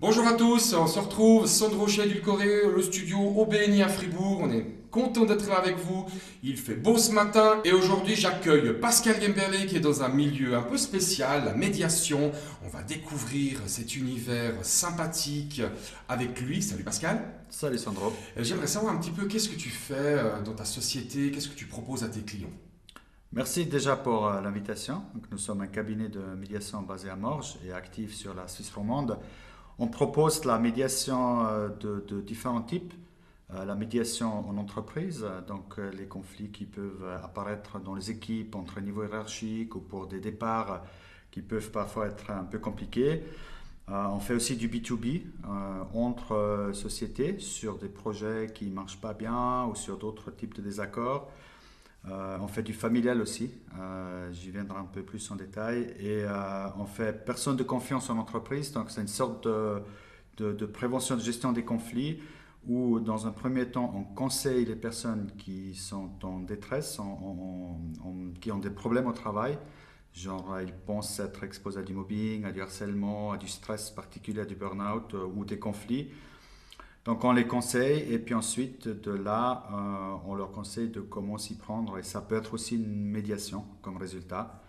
Bonjour à tous, on se retrouve, Sandro chez Edulcoré, le studio au BNI à Fribourg. On est content d'être là avec vous. Il fait beau ce matin et aujourd'hui j'accueille Pascal Gemberlé qui est dans un milieu un peu spécial, la médiation. On va découvrir cet univers sympathique avec lui. Salut Pascal. Salut Sandro. J'aimerais savoir un petit peu qu'est-ce que tu fais dans ta société, qu'est-ce que tu proposes à tes clients. Merci déjà pour l'invitation. Donc, nous sommes un cabinet de médiation basé à Morges et actif sur la Suisse romande. On propose la médiation de différents types. La médiation en entreprise, donc les conflits qui peuvent apparaître dans les équipes entre niveaux hiérarchiques ou pour des départs qui peuvent parfois être un peu compliqués. On fait aussi du B2B entre sociétés sur des projets qui ne marchent pas bien ou sur d'autres types de désaccords. On fait du familial aussi, j'y viendrai un peu plus en détail. Et on fait personne de confiance en entreprise, donc c'est une sorte de prévention de gestion des conflits où dans un premier temps on conseille les personnes qui sont en détresse, qui ont des problèmes au travail, genre ils pensent être exposés à du mobbing, à du harcèlement, à du stress particulier, à du burn-out ou des conflits. Donc on les conseille et puis ensuite de là, on leur conseille de comment s'y prendre et ça peut être aussi une médiation comme résultat.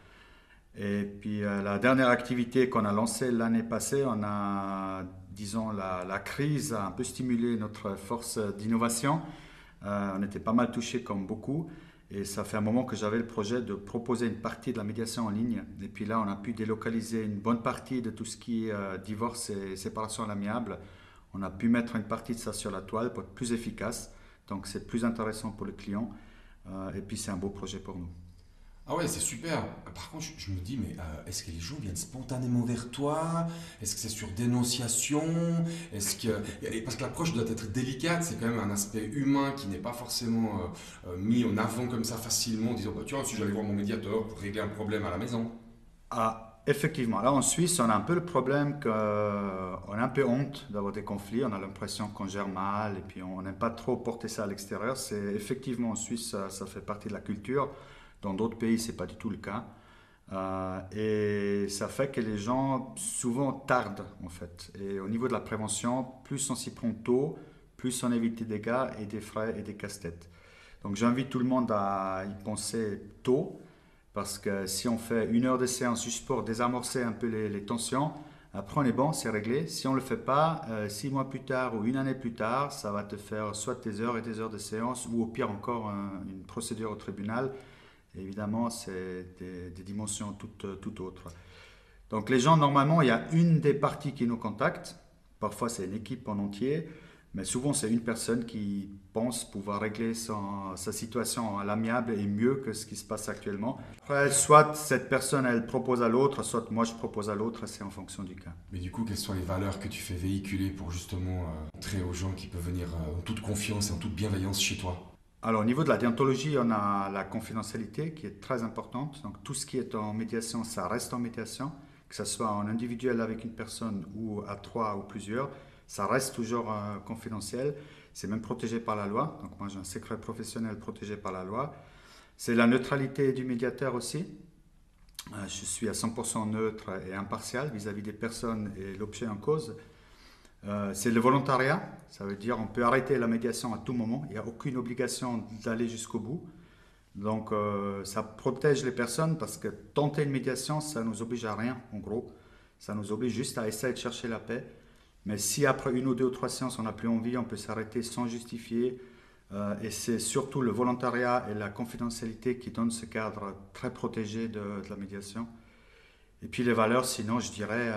Et puis la dernière activité qu'on a lancée l'année passée, on a, disons, la crise a un peu stimulé notre force d'innovation. On était pas mal touchés comme beaucoup et ça fait un moment que j'avais le projet de proposer une partie de la médiation en ligne. Et puis là, on a pu délocaliser une bonne partie de tout ce qui est divorce et séparation à l'amiable. On a pu mettre une partie de ça sur la toile pour être plus efficace. Donc c'est plus intéressant pour le client. Et puis c'est un beau projet pour nous. Ah ouais, c'est super. Par contre, je me dis, mais est-ce que les gens viennent spontanément vers toi? Est-ce que c'est sur dénonciation? Est-ce que... Parce que l'approche doit être délicate, c'est quand même un aspect humain qui n'est pas forcément mis en avant comme ça facilement, en disant, bah, tu vois, si j'allais voir mon médiateur pour régler un problème à la maison. Ah, effectivement, là en Suisse, on a un peu le problème qu'on a un peu honte d'avoir des conflits. On a l'impression qu'on gère mal et puis on n'aime pas trop porter ça à l'extérieur. C'est effectivement en Suisse, ça fait partie de la culture. Dans d'autres pays, c'est pas du tout le cas. Et ça fait que les gens souvent tardent en fait. Et au niveau de la prévention, plus on s'y prend tôt, plus on évite des dégâts et des frais et des casse-têtes. Donc j'invite tout le monde à y penser tôt, parce que si on fait une heure de séance juste pour désamorcer un peu les tensions, après on est bon, c'est réglé. Si on ne le fait pas, 6 mois plus tard ou une année plus tard, ça va te faire soit des heures et des heures de séance, ou au pire encore une procédure au tribunal. Et évidemment, c'est des dimensions toutes autres. Donc les gens, normalement, il y a une des parties qui nous contacte. Parfois, c'est une équipe en entier. Mais souvent, c'est une personne qui pense pouvoir régler sa situation à l'amiable et mieux que ce qui se passe actuellement. Après, soit cette personne, elle propose à l'autre, soit moi, je propose à l'autre. C'est en fonction du cas. Mais du coup, quelles sont les valeurs que tu fais véhiculer pour justement montrer aux gens qui peuvent venir en toute confiance et en toute bienveillance chez toi? Alors, au niveau de la déontologie, on a la confidentialité qui est très importante. Donc, tout ce qui est en médiation, ça reste en médiation. Que ce soit en individuel avec une personne ou à trois ou plusieurs, ça reste toujours confidentiel. C'est même protégé par la loi. Donc, moi, j'ai un secret professionnel protégé par la loi. C'est la neutralité du médiateur aussi. Je suis à 100% neutre et impartial vis-à-vis des personnes et l'objet en cause. C'est le volontariat, ça veut dire on peut arrêter la médiation à tout moment, il n'y a aucune obligation d'aller jusqu'au bout. Donc ça protège les personnes parce que tenter une médiation, ça nous oblige à rien en gros. Ça nous oblige juste à essayer de chercher la paix. Mais si après une ou deux ou trois séances on n'a plus envie, on peut s'arrêter sans justifier. Et c'est surtout le volontariat et la confidentialité qui donnent ce cadre très protégé de la médiation. Et puis les valeurs, sinon je dirais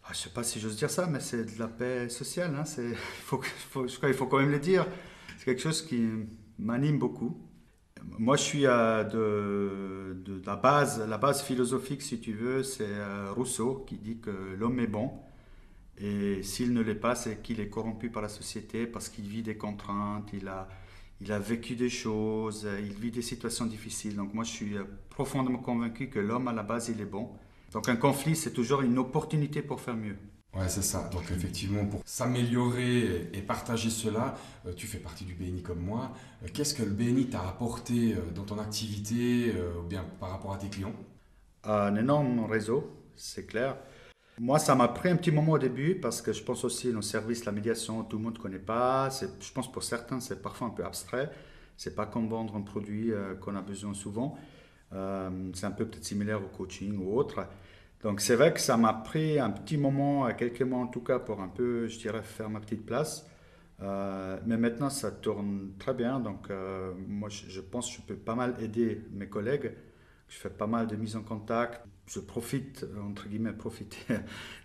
je ne sais pas si j'ose dire ça, mais c'est de la paix sociale. Hein, je crois qu'il faut quand même le dire. C'est quelque chose qui m'anime beaucoup. Moi, je suis de la base philosophique, si tu veux, c'est Rousseau qui dit que l'homme est bon. Et s'il ne l'est pas, c'est qu'il est corrompu par la société parce qu'il vit des contraintes, il a vécu des choses, il vit des situations difficiles. Donc moi, je suis profondément convaincu que l'homme, à la base, il est bon. Donc un conflit, c'est toujours une opportunité pour faire mieux. Ouais, c'est ça. Donc effectivement, pour s'améliorer et partager cela, tu fais partie du BNI comme moi. Qu'est-ce que le BNI t'a apporté dans ton activité ou bien par rapport à tes clients? Un énorme réseau, c'est clair. Moi, ça m'a pris un petit moment au début parce que je pense aussi nos services, la médiation, tout le monde ne connaît pas. Je pense pour certains, c'est parfois un peu abstrait. C'est pas comme vendre un produit qu'on a besoin souvent. C'est un peu peut-être similaire au coaching ou autre. Donc c'est vrai que ça m'a pris un petit moment, quelques mois en tout cas, pour un peu, je dirais, faire ma petite place. Mais maintenant, ça tourne très bien. Donc moi, je pense que je peux pas mal aider mes collègues. Je fais pas mal de mise en contact. Je profite, entre guillemets, profiter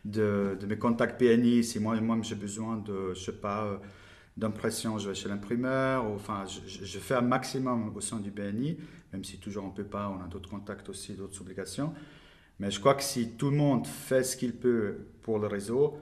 de mes contacts PNI. Si moi j'ai besoin de, je sais pas, d'impression, je vais chez l'imprimeur. Enfin, je fais un maximum au sein du BNI, même si toujours on ne peut pas, on a d'autres contacts aussi, d'autres obligations. Mais je crois que si tout le monde fait ce qu'il peut pour le réseau,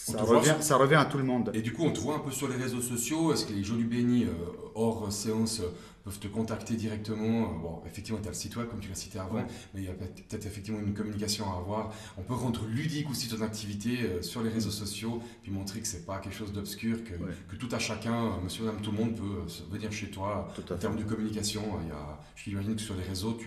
On te voit ça revient à tout le monde. Et du coup, on te voit un peu sur les réseaux sociaux. Est-ce que les gens du BNI, hors séance, peuvent te contacter directement? Bon, effectivement, tu as le site web, comme tu l'as cité avant, Ouais, mais il y a peut-être effectivement une communication à avoir. On peut rendre ludique aussi ton activité sur les réseaux sociaux, puis montrer que c'est pas quelque chose d'obscur, ouais, que tout à chacun, monsieur, madame, tout le monde peut venir chez toi. tout En à fait. termes de communication, j'imagine que sur les réseaux,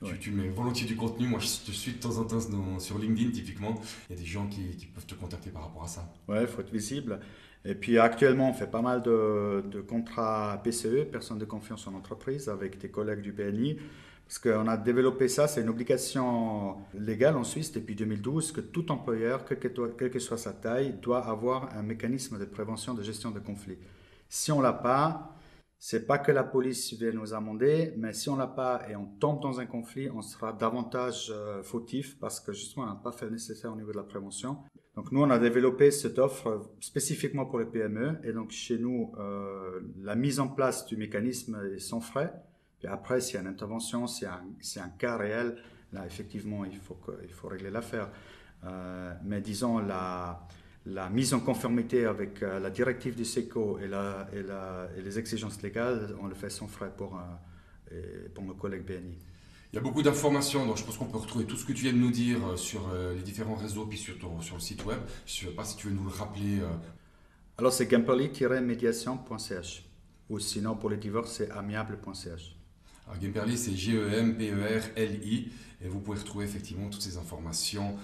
Ouais. tu mets volontiers du contenu. Moi, je te suis de temps en temps sur LinkedIn, typiquement. Il y a des gens qui peuvent te contacter par rapport à ça. Ouais, il faut être visible. Et puis actuellement, on fait pas mal de contrats PCE, personnes de confiance en entreprise, avec des collègues du BNI. Parce qu'on a développé ça, c'est une obligation légale en Suisse depuis 2012 que tout employeur, quelle que soit sa taille, doit avoir un mécanisme de prévention de gestion de conflits. Si on l'a pas, c'est pas que la police vient nous amender, mais si on l'a pas et on tombe dans un conflit, on sera davantage fautif parce que justement on n'a pas fait le nécessaire au niveau de la prévention. Donc nous, on a développé cette offre spécifiquement pour les PME. Et donc chez nous, la mise en place du mécanisme est sans frais. Puis après, s'il y a une intervention, c'est un cas réel, là, effectivement, il faut régler l'affaire. Mais disons, la mise en conformité avec la directive du SECO et les exigences légales, on le fait sans frais pour nos collègues BNI. Il y a beaucoup d'informations, donc je pense qu'on peut retrouver tout ce que tu viens de nous dire sur les différents réseaux, puis sur le site web. Je ne sais pas si tu veux nous le rappeler. Alors c'est gamperly-médiation.ch ou sinon pour les divorces c'est amiable.ch. Alors, Gemperli, c'est Gemperli, et vous pouvez retrouver effectivement toutes ces informations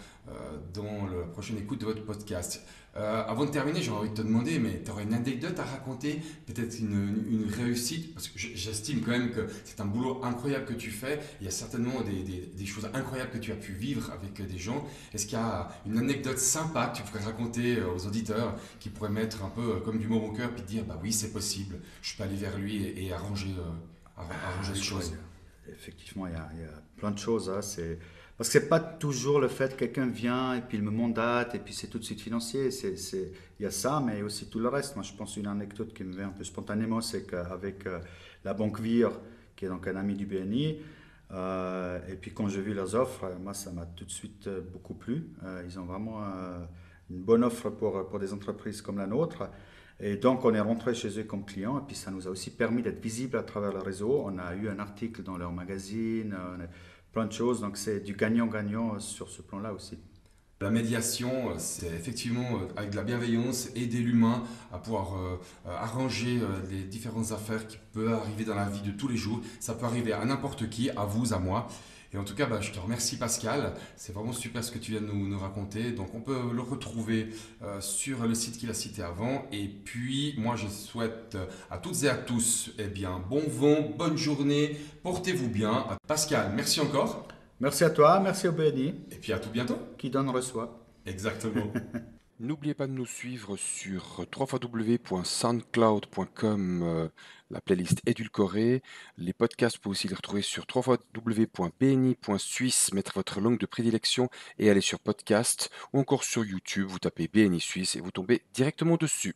dans la prochaine écoute de votre podcast. Avant de terminer, j'aurais envie de te demander, mais tu aurais une anecdote à raconter, peut-être une réussite, parce que j'estime quand même que c'est un boulot incroyable que tu fais. Il y a certainement des choses incroyables que tu as pu vivre avec des gens. Est-ce qu'il y a une anecdote sympa que tu pourrais raconter aux auditeurs qui pourrait mettre un peu comme du mot au cœur, puis te dire, bah oui, c'est possible, je peux aller vers lui et arranger les Je crois choses? effectivement il y a plein de choses. Hein, parce que c'est pas toujours le fait que quelqu'un vient et puis il me mandate et puis c'est tout de suite financier. Il y a ça, mais aussi tout le reste. Moi je pense une anecdote qui me vient un peu spontanément, c'est qu'avec la banque VIR, qui est donc un ami du BNI, et puis quand j'ai vu leurs offres, moi ça m'a tout de suite beaucoup plu. Ils ont vraiment une bonne offre pour des entreprises comme la nôtre. Et donc on est rentré chez eux comme client et puis ça nous a aussi permis d'être visible à travers le réseau. On a eu un article dans leur magazine, plein de choses. Donc c'est du gagnant-gagnant sur ce plan-là aussi. La médiation, c'est effectivement avec de la bienveillance, aider l'humain à pouvoir arranger les différentes affaires qui peuvent arriver dans la vie de tous les jours. Ça peut arriver à n'importe qui, à vous, à moi. Et en tout cas, bah, je te remercie Pascal. C'est vraiment super ce que tu viens de nous raconter. Donc on peut le retrouver sur le site qu'il a cité avant. Et puis moi je souhaite à toutes et à tous eh bien, bon vent, bonne journée, portez-vous bien. Pascal, merci encore. Merci à toi, merci au BNI Et puis à tout bientôt. qui donne reçoit. Exactement. N'oubliez pas de nous suivre sur www.soundcloud.com, la playlist édulcorée. Les podcasts, vous pouvez aussi les retrouver sur www.bni.suisse, mettre votre langue de prédilection et aller sur podcast, ou encore sur YouTube, vous tapez BNI Suisse et vous tombez directement dessus.